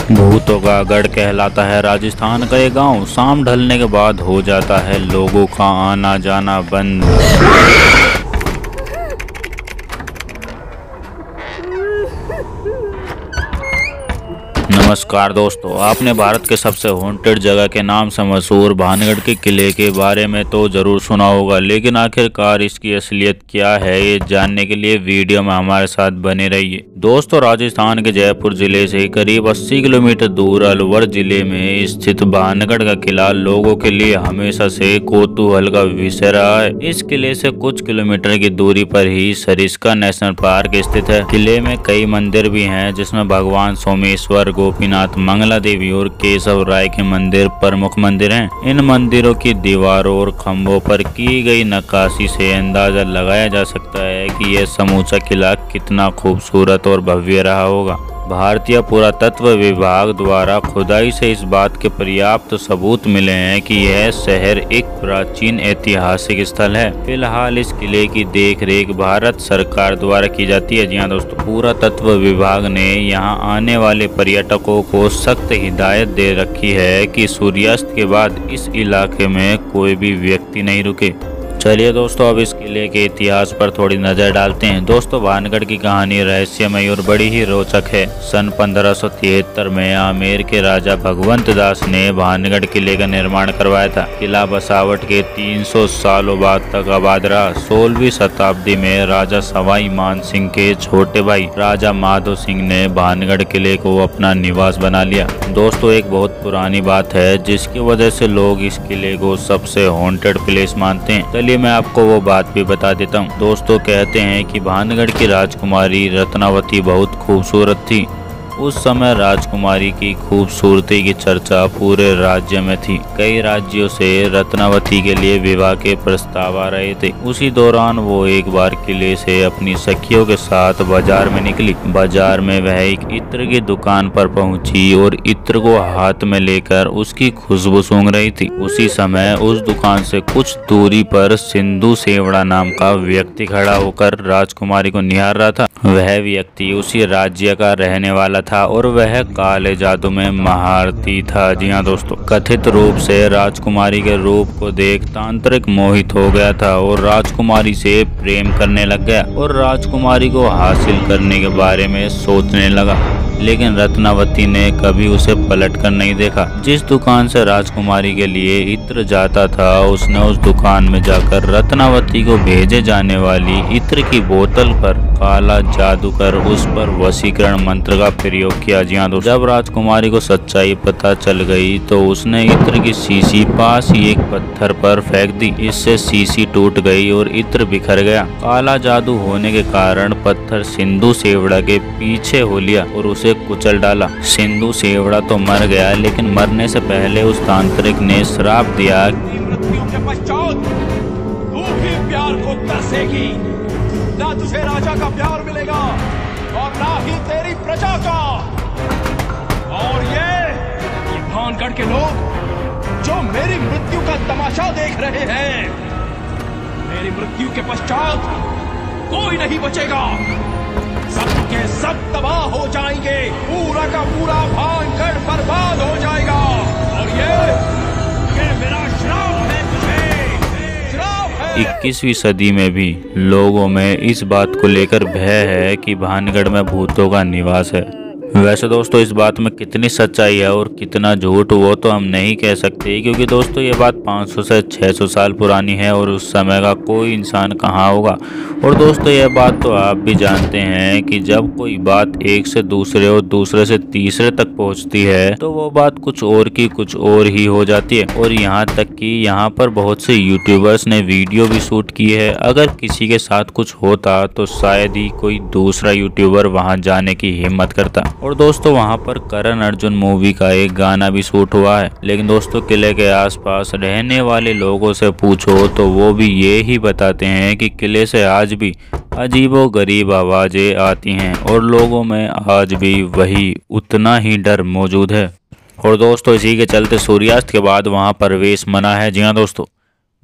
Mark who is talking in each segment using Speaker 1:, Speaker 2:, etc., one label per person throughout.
Speaker 1: भूतों का गढ़ कहलाता है राजस्थान का ये गांव। शाम ढलने के बाद हो जाता है लोगों का आना जाना बंद। नमस्कार दोस्तों, आपने भारत के सबसे हॉन्टेड जगह के नाम से मशहूर भानगढ़ के किले के बारे में तो जरूर सुना होगा, लेकिन आखिरकार इसकी असलियत क्या है ये जानने के लिए वीडियो में हमारे साथ बने रहिए। दोस्तों, राजस्थान के जयपुर जिले से करीब 80 किलोमीटर दूर अलवर जिले में स्थित भानगढ़ का किला लोगों के लिए हमेशा से कौतूहल का विषय रहा है। इस किले से कुछ किलोमीटर की दूरी पर ही सरिस्का नेशनल पार्क स्थित है। किले में कई मंदिर भी हैं, जिसमें भगवान सोमेश्वर, गोपीनाथ, मंगला देवी और केशव राय के मंदिर प्रमुख मंदिर हैं। इन मंदिरों की दीवारों और खंभों पर की गई नक्काशी से अंदाजा लगाया जा सकता है कि यह समूचा किला कितना खूबसूरत और भव्य रहा होगा। भारतीय पुरातत्व विभाग द्वारा खुदाई से इस बात के पर्याप्त सबूत मिले हैं कि यह शहर एक प्राचीन ऐतिहासिक स्थल है। फिलहाल इस किले की देखरेख भारत सरकार द्वारा की जाती है। जी हाँ दोस्तों, पुरातत्व विभाग ने यहाँ आने वाले पर्यटकों को सख्त हिदायत दे रखी है कि सूर्यास्त के बाद इस इलाके में कोई भी व्यक्ति नहीं रुके। चलिए दोस्तों, अब इस किले के इतिहास पर थोड़ी नजर डालते हैं। दोस्तों, भानगढ़ की कहानी रहस्यमयी और बड़ी ही रोचक है। सन 1573 में आमेर के राजा भगवंत दास ने भानगढ़ किले का निर्माण करवाया था। किला बसावट के 300 सालों बाद तक आबाद रहा। 16वीं शताब्दी में राजा सवाई मान सिंह के छोटे भाई राजा माधो सिंह ने भानगढ़ किले को अपना निवास बना लिया। दोस्तों, एक बहुत पुरानी बात है जिसकी वजह से लोग इस किले को सबसे हॉन्टेड प्लेस मानते हैं। चलिए मैं आपको वो बात भी बता देता हूँ। दोस्तों, कहते हैं कि भानगढ़ की राजकुमारी रत्नावती बहुत खूबसूरत थी। उस समय राजकुमारी की खूबसूरती की चर्चा पूरे राज्य में थी। कई राज्यों से रत्नावती के लिए विवाह के प्रस्ताव आ रहे थे। उसी दौरान वो एक बार किले से अपनी सखियों के साथ बाजार में निकली। बाजार में वह एक इत्र की दुकान पर पहुंची और इत्र को हाथ में लेकर उसकी खुशबू सूंघ रही थी। उसी समय उस दुकान से कुछ दूरी पर सिंधु सेवड़ा नाम का व्यक्ति खड़ा होकर राजकुमारी को निहार रहा था। वह व्यक्ति उसी राज्य का रहने वाला था और वह काले जादू में महारथी था। जी हाँ दोस्तों, कथित रूप से राजकुमारी के रूप को देख तांत्रिक मोहित हो गया था और राजकुमारी से प्रेम करने लग गया और राजकुमारी को हासिल करने के बारे में सोचने लगा। लेकिन रत्नावती ने कभी उसे पलट कर नहीं देखा। जिस दुकान से राजकुमारी के लिए इत्र जाता था, उसने उस दुकान में जाकर रत्नावती को भेजे जाने वाली इत्र की बोतल पर काला जादू कर उस पर वशीकरण मंत्र का प्रयोग किया। जी हाँ दोस्तों, जब राजकुमारी को सच्चाई पता चल गई तो उसने इत्र की शीशी पास ही एक पत्थर पर फेंक दी। इससे शीशी टूट गई और इत्र बिखर गया। काला जादू होने के कारण पत्थर सिंधु सेवड़ा के पीछे हो लिया और उसे कुचल डाला। सिंधु सेवड़ा तो मर गया, लेकिन मरने से पहले उस तांत्रिक ने श्राप दिया कि
Speaker 2: मृत्यु के पश्चात तू भी प्यार को तरसेगी। ना तुझे राजा का प्यार मिलेगा और ना ही तेरी प्रजा का। और ये भानगढ़ के लोग जो मेरी मृत्यु का तमाशा देख रहे हैं, मेरी मृत्यु के पश्चात कोई नहीं बचेगा। सबके सब तबाह हो जाएंगे। पूरा का पूरा भानगढ़ बर्बाद हो जाएगा। और ये मेरा श्राप है तुझे, श्राप है।
Speaker 1: 21वीं सदी में भी लोगों में इस बात को लेकर भय है कि भानगढ़ में भूतों का निवास है। वैसे दोस्तों, इस बात में कितनी सच्चाई है और कितना झूठ वो तो हम नहीं कह सकते, क्योंकि दोस्तों ये बात 500 से 600 साल पुरानी है और उस समय का कोई इंसान कहाँ होगा। और दोस्तों, यह बात तो आप भी जानते हैं कि जब कोई बात एक से दूसरे और दूसरे से तीसरे तक पहुंचती है तो वो बात कुछ और की कुछ और ही हो जाती है। और यहाँ तक कि यहाँ पर बहुत से यूट्यूबर्स ने वीडियो भी शूट की है। अगर किसी के साथ कुछ होता तो शायद ही कोई दूसरा यूट्यूबर वहाँ जाने की हिम्मत करता। और दोस्तों, वहाँ पर करण अर्जुन मूवी का एक गाना भी शूट हुआ है। लेकिन दोस्तों, किले के आसपास रहने वाले लोगों से पूछो तो वो भी ये ही बताते हैं कि किले से आज भी अजीबो गरीब आवाजें आती हैं और लोगों में आज भी वही उतना ही डर मौजूद है। और दोस्तों, इसी के चलते सूर्यास्त के बाद वहाँ प्रवेश मना है। जी हाँ दोस्तों,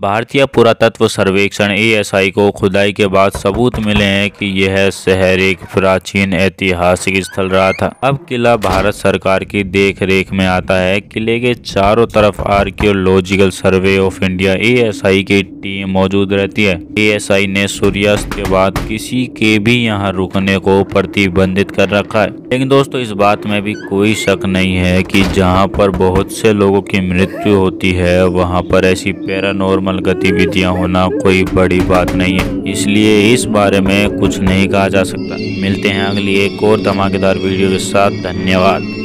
Speaker 1: भारतीय पुरातत्व सर्वेक्षण ASI को खुदाई के बाद सबूत मिले हैं कि यह शहर एक प्राचीन ऐतिहासिक स्थल रहा था। अब किला भारत सरकार की देख रेख में आता है। किले के चारों तरफ archaeological survey of India ASI की टीम मौजूद रहती है। ASI ने सूर्यास्त के बाद किसी के भी यहाँ रुकने को प्रतिबंधित कर रखा है। लेकिन दोस्तों इस बात में भी कोई शक नहीं है कि जहाँ पर बहुत से लोगों की मृत्यु होती है वहाँ पर ऐसी पैरानॉर्मल गतिविधियां होना कोई बड़ी बात नहीं है, इसलिए इस बारे में कुछ नहीं कहा जा सकता। मिलते हैं अगली एक और धमाकेदार वीडियो के साथ। धन्यवाद।